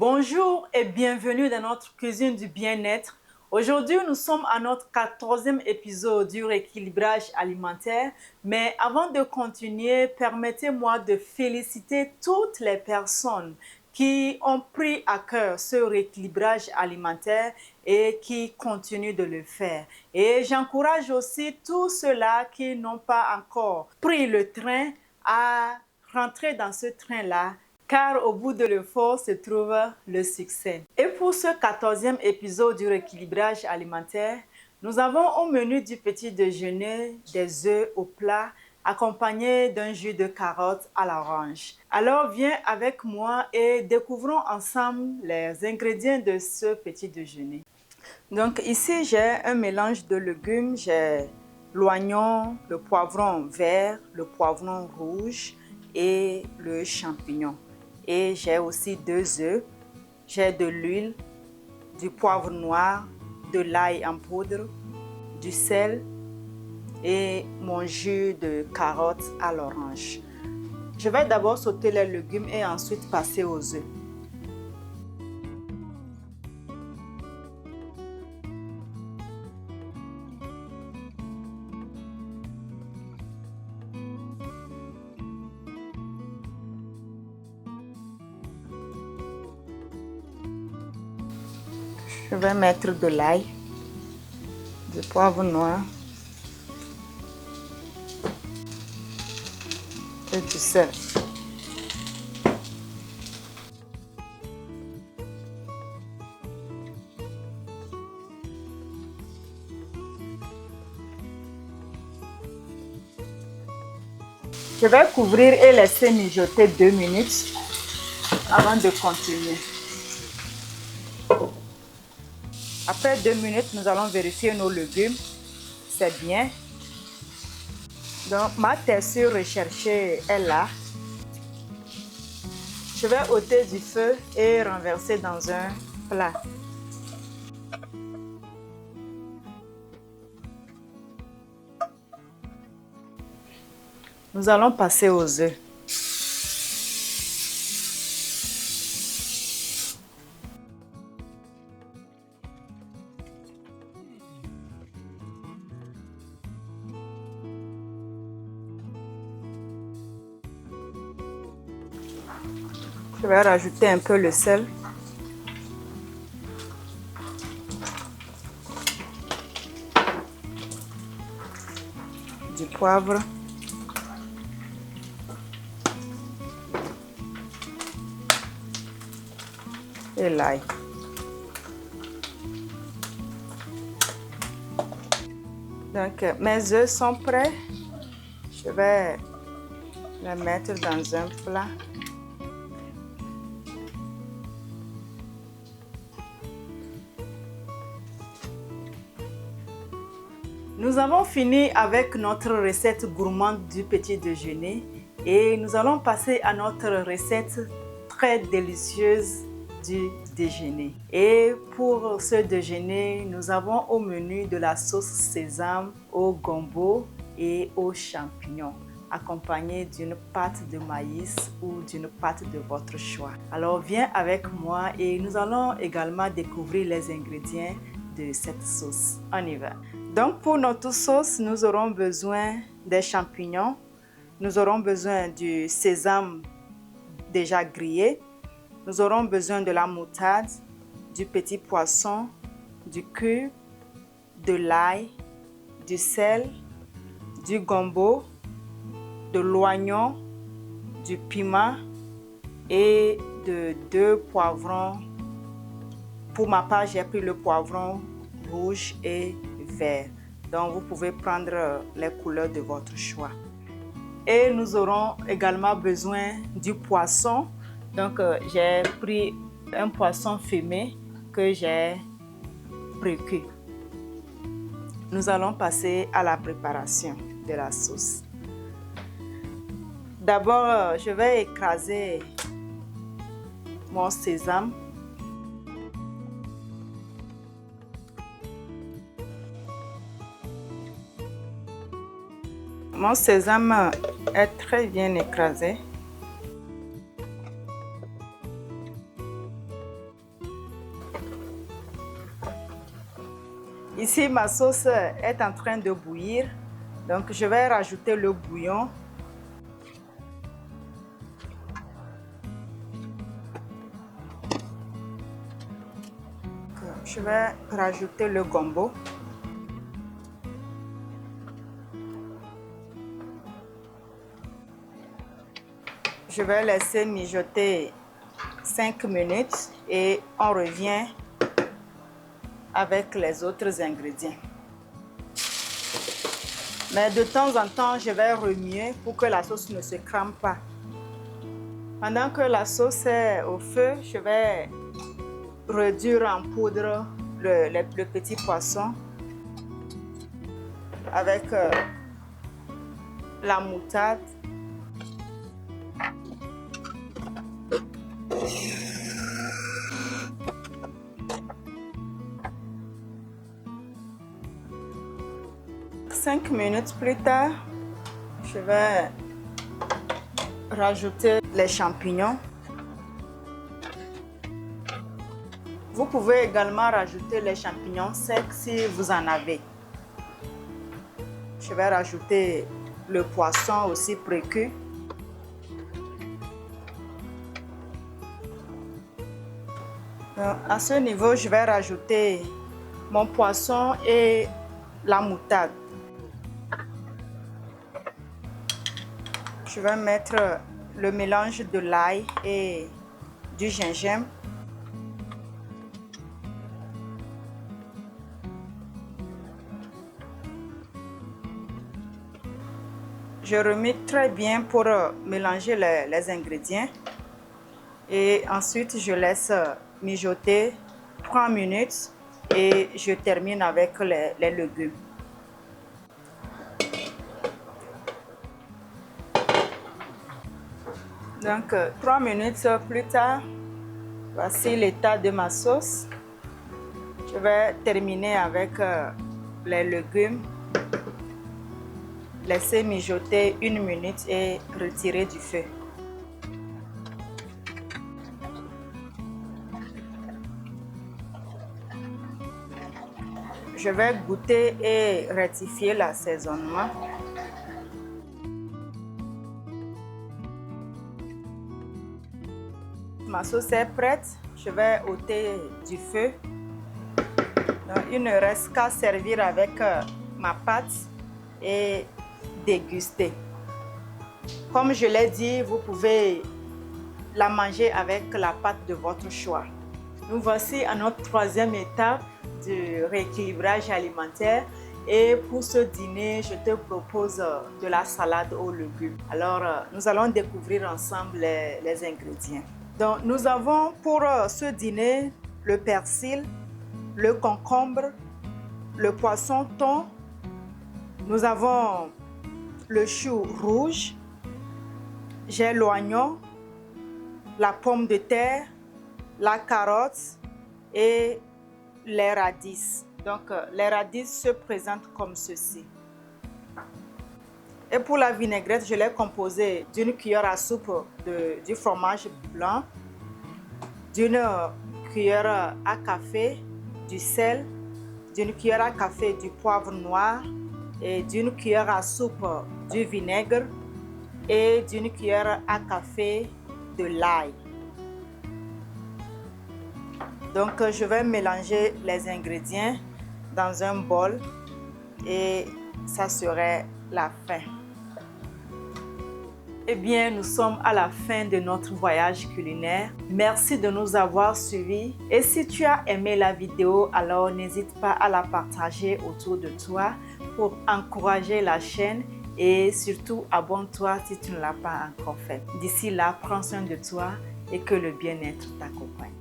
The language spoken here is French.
Bonjour et bienvenue dans notre cuisine du bien-être. Aujourd'hui, nous sommes à notre 14e épisode du rééquilibrage alimentaire. Mais avant de continuer, permettez-moi de féliciter toutes les personnes qui ont pris à cœur ce rééquilibrage alimentaire et qui continuent de le faire. Et j'encourage aussi tous ceux-là qui n'ont pas encore pris le train à rentrer dans ce train-là, car au bout de l'effort se trouve le succès. Et pour ce 14e épisode du rééquilibrage alimentaire, nous avons au menu du petit déjeuner des œufs au plat accompagnés d'un jus de carotte à l'orange. Alors viens avec moi et découvrons ensemble les ingrédients de ce petit déjeuner. Donc ici j'ai un mélange de légumes, j'ai l'oignon, le poivron vert, le poivron rouge et le champignon. Et j'ai aussi 2 œufs, j'ai de l'huile, du poivre noir, de l'ail en poudre, du sel et mon jus de carotte à l'orange. Je vais d'abord sauter les légumes et ensuite passer aux œufs. Je vais mettre de l'ail, du poivre noir et du sel. Je vais couvrir et laisser mijoter 2 minutes avant de continuer. Après 2 minutes, nous allons vérifier nos légumes. C'est bien. Donc, ma texture recherchée est là. Je vais ôter du feu et renverser dans un plat. Nous allons passer aux œufs. Je vais rajouter un peu le sel. Du poivre. Et l'ail. Donc, mes œufs sont prêts. Je vais les mettre dans un plat. Nous avons fini avec notre recette gourmande du petit déjeuner et nous allons passer à notre recette très délicieuse du déjeuner. Et pour ce déjeuner, nous avons au menu de la sauce sésame au gombo et aux champignons, accompagnée d'une pâte de maïs ou d'une pâte de votre choix. Alors viens avec moi et nous allons également découvrir les ingrédients de cette sauce. On y va. Donc pour notre sauce, nous aurons besoin des champignons, nous aurons besoin du sésame déjà grillé, nous aurons besoin de la moutarde, du petit poisson, du cube, de l'ail, du sel, du gombo, de l'oignon, du piment et de 2 poivrons. Pour ma part, j'ai pris le poivron rouge et vert. Donc, vous pouvez prendre les couleurs de votre choix. Et nous aurons également besoin du poisson. Donc, j'ai pris un poisson fumé que j'ai pré-cuit. Nous allons passer à la préparation de la sauce. D'abord, je vais écraser mon sésame. Mon sésame est très bien écrasé. Ici, ma sauce est en train de bouillir. Donc, je vais rajouter le bouillon. Je vais rajouter le gombo. Je vais laisser mijoter 5 minutes et on revient avec les autres ingrédients. Mais de temps en temps, je vais remuer pour que la sauce ne se crame pas. Pendant que la sauce est au feu, je vais réduire en poudre le petit poisson avec la moutarde. Cinq minutes plus tard, je vais rajouter les champignons. Vous pouvez également rajouter les champignons secs si vous en avez. Je vais rajouter le poisson aussi précuit. À ce niveau, je vais rajouter mon poisson et la moutarde. Je vais mettre le mélange de l'ail et du gingembre. Je remets très bien pour mélanger les ingrédients. Et ensuite, je laisse mijoter 3 minutes et je termine avec les légumes. Donc, 3 minutes plus tard, voici l'état de ma sauce. Je vais terminer avec les légumes. Laisser mijoter 1 minute et retirer du feu. Je vais goûter et rectifier l'assaisonnement. Ma sauce est prête, je vais ôter du feu. Donc, il ne reste qu'à servir avec ma pâte et déguster. Comme je l'ai dit, vous pouvez la manger avec la pâte de votre choix. Nous voici à notre troisième étape du rééquilibrage alimentaire. Et pour ce dîner, je te propose de la salade aux légumes. Alors, nous allons découvrir ensemble les ingrédients. Donc, nous avons pour ce dîner le persil, le concombre, le poisson thon. Nous avons le chou rouge, j'ai l'oignon, la pomme de terre, la carotte et les radis. Donc, les radis se présentent comme ceci. Et pour la vinaigrette, je l'ai composée d'une cuillère à soupe du fromage blanc, d'une cuillère à café du sel, d'une cuillère à café du poivre noir et d'une cuillère à soupe du vinaigre et d'une cuillère à café de l'ail. Donc, je vais mélanger les ingrédients dans un bol et ça serait la fin. Eh bien, nous sommes à la fin de notre voyage culinaire. Merci de nous avoir suivis. Et si tu as aimé la vidéo, alors n'hésite pas à la partager autour de toi pour encourager la chaîne et surtout abonne-toi si tu ne l'as pas encore fait. D'ici là, prends soin de toi et que le bien-être t'accompagne.